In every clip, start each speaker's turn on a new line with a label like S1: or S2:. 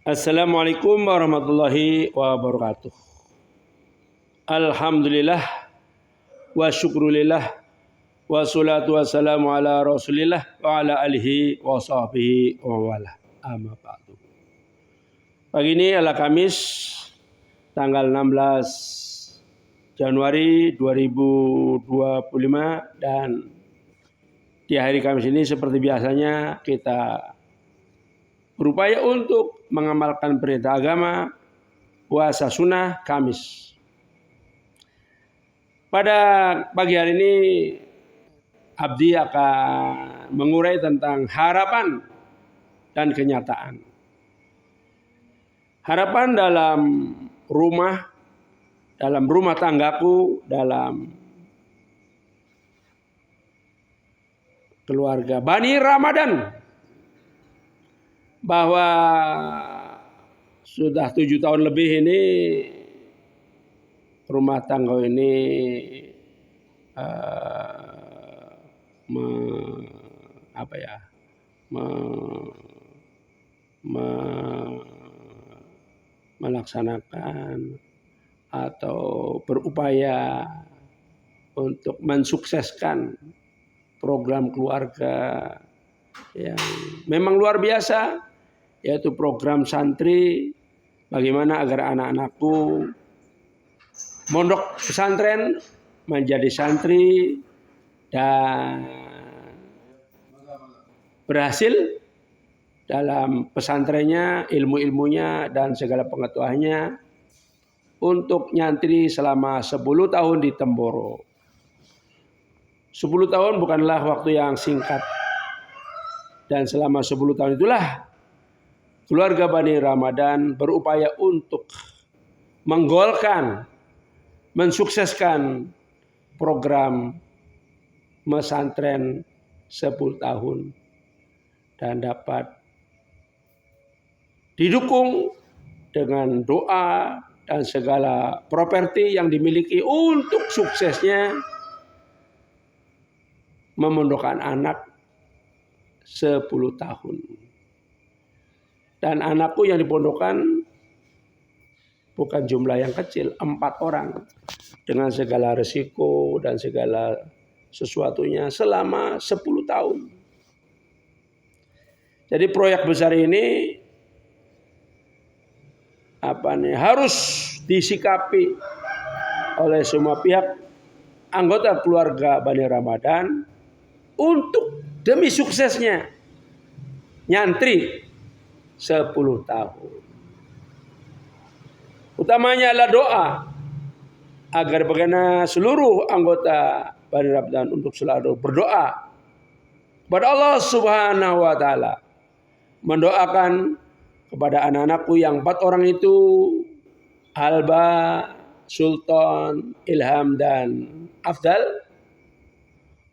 S1: Assalamualaikum warahmatullahi wabarakatuh. Alhamdulillah wa syukrulillah wa salatu wassalamu ala rasulillah wa ala alihi wa sahbihi wa wala. Amma ba'du. Pagi ini adalah Kamis tanggal 16 Januari 2025 dan di hari Kamis ini seperti biasanya kita berupaya untuk mengamalkan perintah agama, puasa sunnah Kamis. Pada pagi hari ini Abdi akan mengurai tentang harapan dan kenyataan. Harapan dalam rumah tanggaku, dalam keluarga Bani Ramadan, bahwa sudah 7 tahun lebih ini rumah tangga ini melaksanakan atau berupaya untuk mensukseskan program keluarga yang memang luar biasa, yaitu program santri, bagaimana agar anak-anakku mondok pesantren menjadi santri dan berhasil dalam pesantrennya, ilmu-ilmunya dan segala pengetahuannya untuk nyantri selama 10 tahun di Temboro. 10 tahun bukanlah waktu yang singkat. Dan selama 10 tahun itulah keluarga Bani Ramadan berupaya untuk menggolkan, mensukseskan program pesantren 10 tahun dan dapat didukung dengan doa dan segala properti yang dimiliki untuk suksesnya memondokkan anak 10 tahun. Dan anakku yang dipondokkan bukan jumlah yang kecil, 4 orang. Dengan segala resiko dan segala sesuatunya selama 10 tahun. Jadi proyek besar ini harus disikapi oleh semua pihak anggota keluarga Bani Ramadan untuk demi suksesnya nyantri 10 tahun. Utamanya adalah doa agar bagaimana seluruh anggota Bani Ramadan untuk selalu berdoa kepada Allah Subhanahu wa taala, mendoakan kepada anak-anakku yang 4 orang itu, Alba, Sultan, Ilham dan Afdal,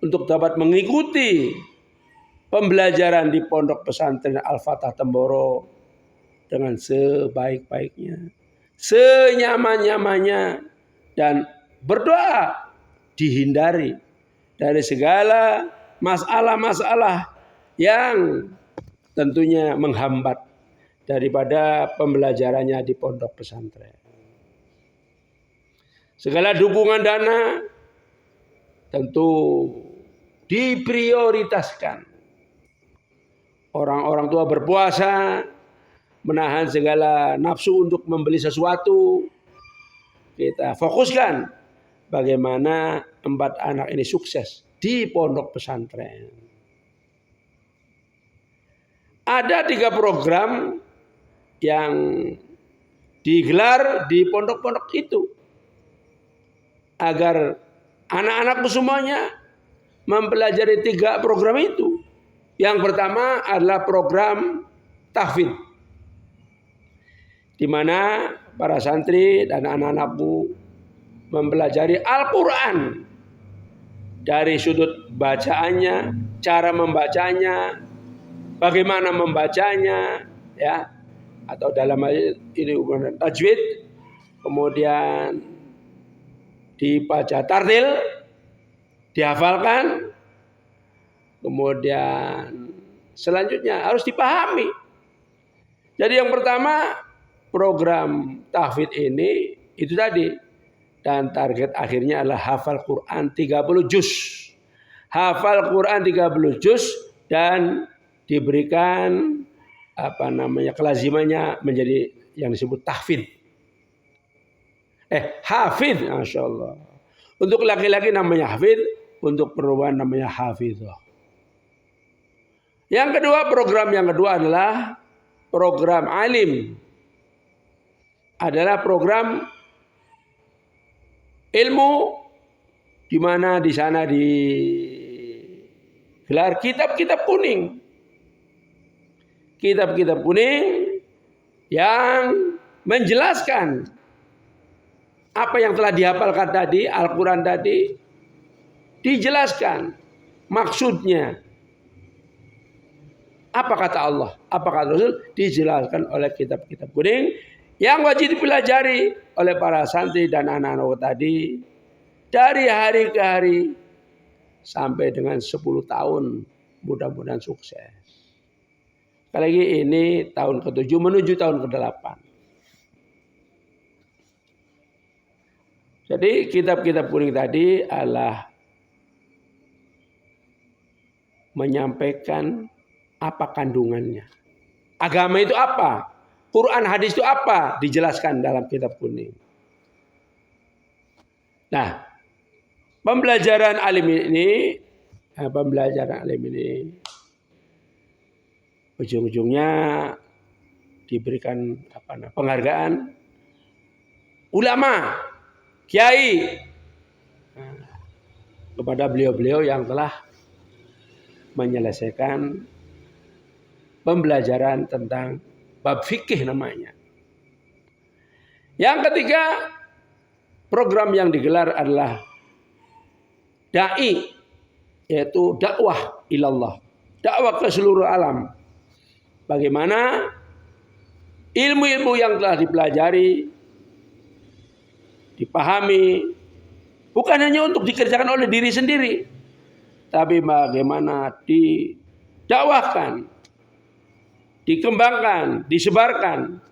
S1: untuk dapat mengikuti pembelajaran di Pondok Pesantren Al-Fatah Temboro dengan sebaik-baiknya, senyaman-nyamannya, dan berdoa dihindari dari segala masalah-masalah yang tentunya menghambat daripada pembelajarannya di pondok pesantren. Segala dukungan dana tentu diprioritaskan. Orang-orang tua berpuasa, menahan segala nafsu untuk membeli sesuatu. Kita fokuskan bagaimana 4 anak ini sukses di pondok pesantren. Ada 3 program yang digelar di pondok-pondok itu agar anak-anakku semuanya mempelajari 3 program itu. Yang pertama adalah program tahfidz, di mana para santri dan anak-anakku mempelajari Al-Quran dari sudut bacaannya, cara membacanya, bagaimana membacanya, ya, atau dalam ini tajwid, kemudian dibaca tartil, dihafalkan, kemudian selanjutnya harus dipahami. Jadi yang pertama, program tahfidz ini itu tadi, dan target akhirnya adalah hafal Quran 30 juz. Hafal Quran 30 juz dan diberikan kelazimannya menjadi yang disebut tahfidz. Hafidz, Masya Allah. Untuk laki-laki namanya hafidz, untuk perempuan namanya hafizah. Yang kedua, program yang kedua adalah program alim. Adalah program ilmu, di mana di sana digelar kitab-kitab kuning. Kitab-kitab kuning yang menjelaskan apa yang telah dihafalkan tadi, Al-Quran tadi, dijelaskan maksudnya. Apa kata Allah, apa kata Rasul, dijelaskan oleh kitab-kitab kuning yang wajib dipelajari oleh para santri dan anak-anak tadi dari hari ke hari sampai dengan 10 tahun. Mudah-mudahan sukses. Sekali lagi ini tahun ke-7 menuju tahun ke-8. Jadi kitab-kitab kuning tadi adalah menyampaikan apa kandungannya. Agama itu apa? Quran hadis itu apa? Dijelaskan dalam kitab kuning. Nah, pembelajaran alim ini ujung-ujungnya diberikan penghargaan ulama, kiai kepada beliau-beliau yang telah menyelesaikan pembelajaran tentang bab fikih namanya. Yang ketiga, program yang digelar adalah dai, yaitu dakwah ilallah, dakwah ke seluruh alam. Bagaimana ilmu-ilmu yang telah dipelajari, dipahami, bukan hanya untuk dikerjakan oleh diri sendiri, tapi bagaimana didakwahkan, dikembangkan, disebarkan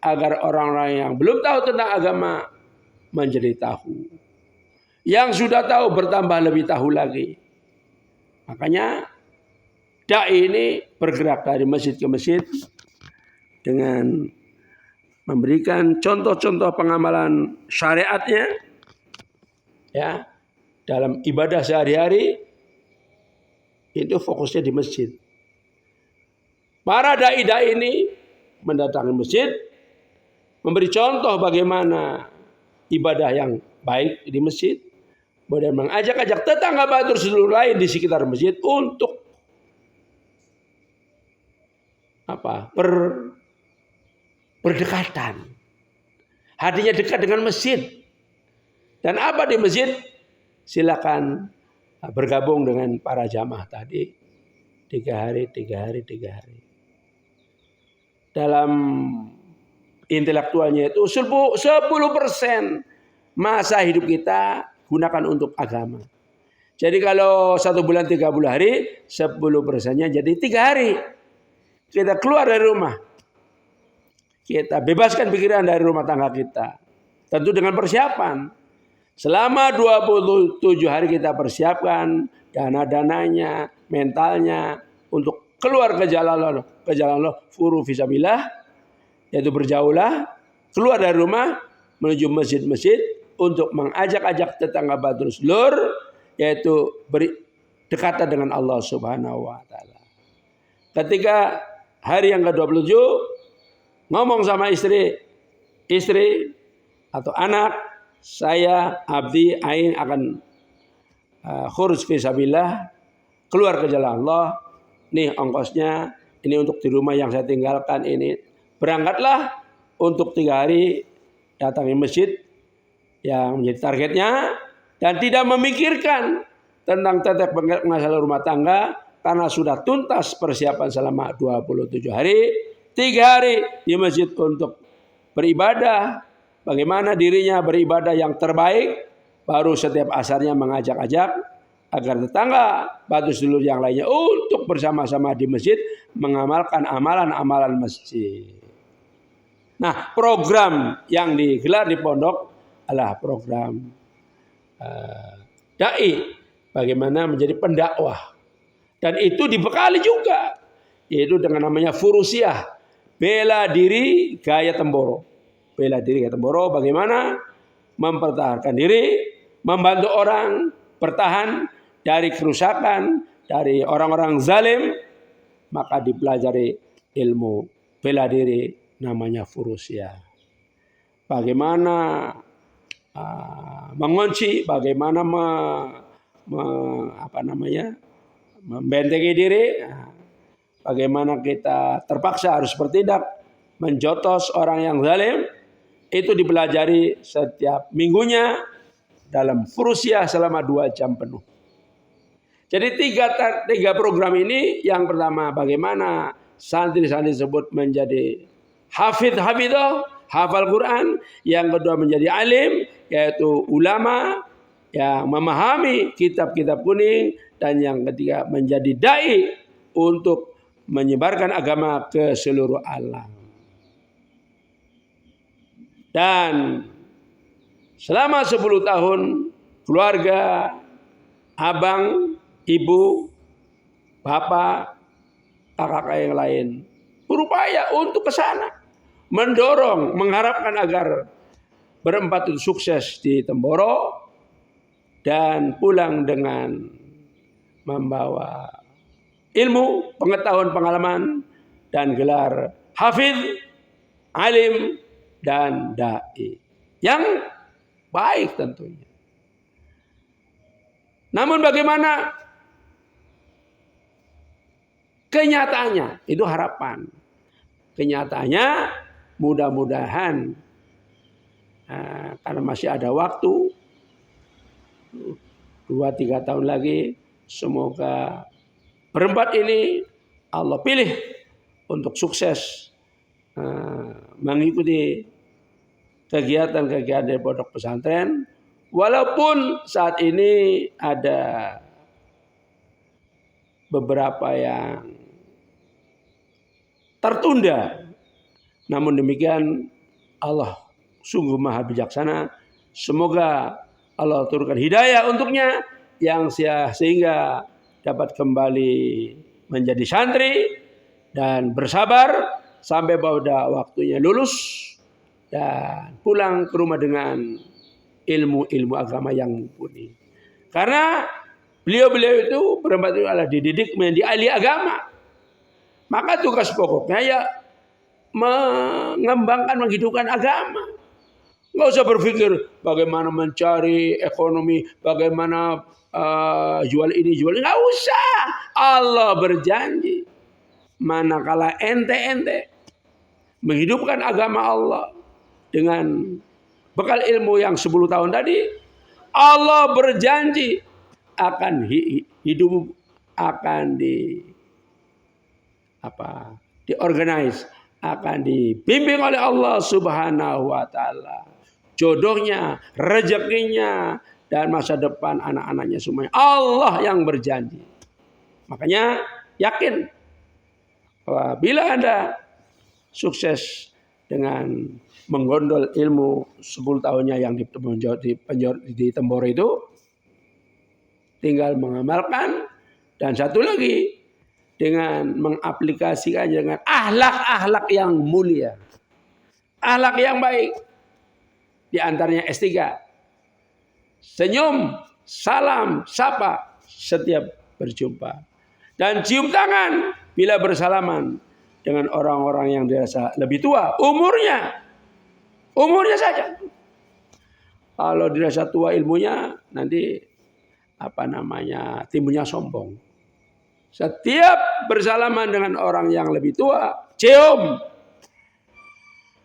S1: agar orang-orang yang belum tahu tentang agama menjadi tahu. Yang sudah tahu bertambah lebih tahu lagi. Makanya dai ini bergerak dari masjid ke masjid dengan memberikan contoh-contoh pengamalan syariatnya ya dalam ibadah sehari-hari. Itu fokusnya di masjid. Para dai-dai ini mendatangi masjid, memberi contoh bagaimana ibadah yang baik di masjid, kemudian mengajak-ajak tetangga batur seluruh lain di sekitar masjid untuk berdekatan. Hatinya dekat dengan masjid. Dan apa di masjid? Silakan bergabung dengan para jamaah tadi 3 hari. Dalam intelektualnya itu 10% masa hidup kita gunakan untuk agama. Jadi kalau 1 bulan 30 hari, 10%-nya jadi 3 hari. Kita keluar dari rumah. Kita bebaskan pikiran dari rumah tangga kita. Tentu dengan persiapan. Selama 27 hari kita persiapkan dana-dananya, mentalnya untuk keluar ke jalan Allah, furu fisabilillah, yaitu berjauhlah, keluar dari rumah menuju masjid-masjid untuk mengajak-ajak tetangga batur seluruh, yaitu berdekatan dengan Allah Subhanahu wa taala. Ketika hari yang ke-27 ngomong sama istri atau anak, saya abdi aing akan khuruj fisabilillah, keluar ke jalan Allah. Nih ongkosnya, ini untuk di rumah yang saya tinggalkan ini. Berangkatlah untuk 3 hari datangi masjid yang menjadi targetnya dan tidak memikirkan tentang tetek bengek masalah rumah tangga karena sudah tuntas persiapan selama 27 hari. 3 hari di masjid untuk beribadah. Bagaimana dirinya beribadah yang terbaik. Baru setiap asarnya mengajak-ajak agar tetangga batu sedulur yang lainnya untuk bersama-sama di masjid mengamalkan amalan-amalan masjid. Nah, program yang digelar di pondok adalah program dai, bagaimana menjadi pendakwah. Dan itu dibekali juga, yaitu dengan namanya furusiah, bela diri gaya Temboro. Bela diri gaya Temboro, bagaimana mempertahankan diri, membantu orang bertahan dari kerusakan, dari orang-orang zalim, maka dipelajari ilmu bela diri namanya furusiah. Bagaimana mengunci, bagaimana membentengi diri, bagaimana kita terpaksa harus bertindak menjotos orang yang zalim, itu dipelajari setiap minggunya dalam furusiah selama 2 jam penuh. Jadi tiga program ini, yang pertama bagaimana santri-santri tersebut menjadi hafidh-hafidhah, hafal Quran. Yang kedua menjadi alim, yaitu ulama yang memahami kitab-kitab kuning. Dan yang ketiga menjadi dai untuk menyebarkan agama ke seluruh alam. Dan selama 10 tahun keluarga, abang, ibu, bapak, kakak yang lain berupaya untuk ke sana, mendorong, mengharapkan agar berempat itu sukses di Temboro dan pulang dengan membawa ilmu, pengetahuan, pengalaman, dan gelar hafidh, alim, dan dai yang baik tentunya. Namun bagaimana kenyataannya? Itu harapan. Kenyataannya mudah-mudahan karena masih ada waktu 2-3 tahun lagi, semoga berempat ini Allah pilih untuk sukses mengikuti kegiatan-kegiatan dari pondok pesantren. Walaupun saat ini ada beberapa yang tertunda, namun demikian Allah sungguh maha bijaksana. Semoga Allah turunkan hidayah untuknya yang sehingga dapat kembali menjadi santri dan bersabar sampai pada waktunya lulus dan pulang ke rumah dengan ilmu-ilmu agama yang mumpuni. Karena beliau-beliau itu berempat itu adalah dididik menjadi ahli agama. Maka tugas pokoknya ya mengembangkan, menghidupkan agama. Nggak usah berpikir bagaimana mencari ekonomi, bagaimana jual ini, jual ini. Nggak usah. Allah berjanji, manakala ente menghidupkan agama Allah dengan bekal ilmu yang 10 tahun tadi, Allah berjanji akan hidup, akan diorganize, akan dibimbing oleh Allah Subhanahu wa taala. Jodohnya, rezekinya, dan masa depan anak-anaknya semuanya Allah yang berjanji. Makanya yakin bahwa bila Anda sukses dengan menggondol ilmu 10 tahunnya yang di Temboro itu, tinggal mengamalkan, dan satu lagi dengan mengaplikasikan dengan akhlak-akhlak yang mulia, akhlak yang baik. Di antaranya S3, senyum, salam, sapa setiap berjumpa, dan cium tangan bila bersalaman dengan orang-orang yang dirasa lebih tua umurnya saja. Kalau dirasa tua ilmunya, nanti timbulnya sombong. Setiap bersalaman dengan orang yang lebih tua, cium,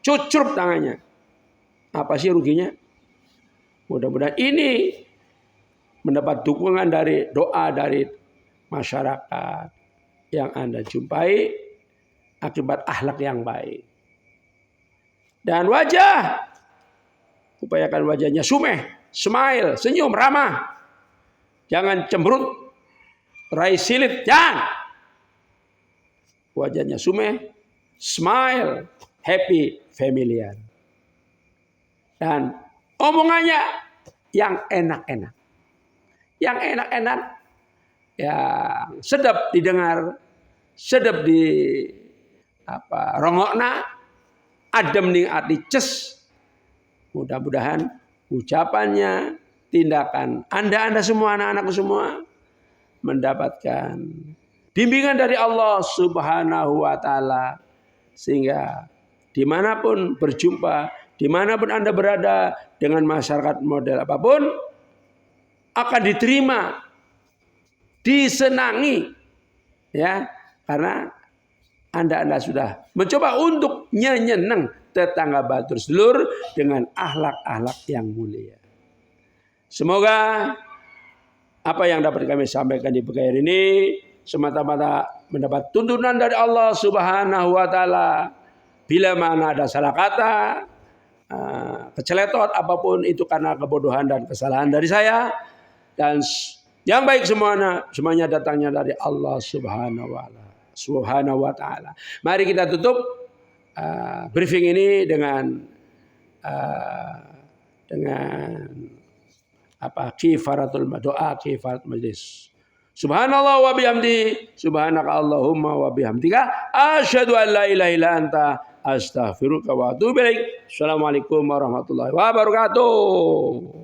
S1: cucrup tangannya. Apa sih ruginya? Mudah-mudahan ini mendapat dukungan dari doa dari masyarakat yang Anda jumpai akibat akhlak yang baik. Dan wajah, upayakan wajahnya sumeh, smile, senyum, ramah. jangan cemberut, raih silit, jangan. Wajahnya sumeh, smile, happy, familiar. Dan omongannya yang enak-enak. Yang enak-enak, yang sedap didengar, sedap di rongokna, adem ning ati ces. Mudah-mudahan ucapannya, tindakan Anda semua, anak-anakku semua mendapatkan bimbingan dari Allah Subhanahu wa Ta'ala, sehingga dimanapun berjumpa, dimanapun Anda berada dengan masyarakat model apapun, akan diterima, disenangi, ya, karena Anda sudah mencoba untuk nyeneng tetangga batur sedulur dengan akhlak-akhlak yang mulia. Semoga apa yang dapat kami sampaikan di pagi hari ini semata-mata mendapat tuntunan dari Allah Subhanahu wa Ta'ala. Bila mana ada salah kata, keceletot apapun itu karena kebodohan dan kesalahan dari saya, dan yang baik semuanya datangnya dari Allah Subhanahu wa Ta'ala. Mari kita tutup briefing ini dengan kifaratul doa, kifarat majlis. Subhanallah wa bihamdi, subhanaka Allahumma wa bihamdika, asyhadu an la ilaha illa anta, astaghfiruka wa atubu ilaik. Assalamualaikum warahmatullahi wabarakatuh.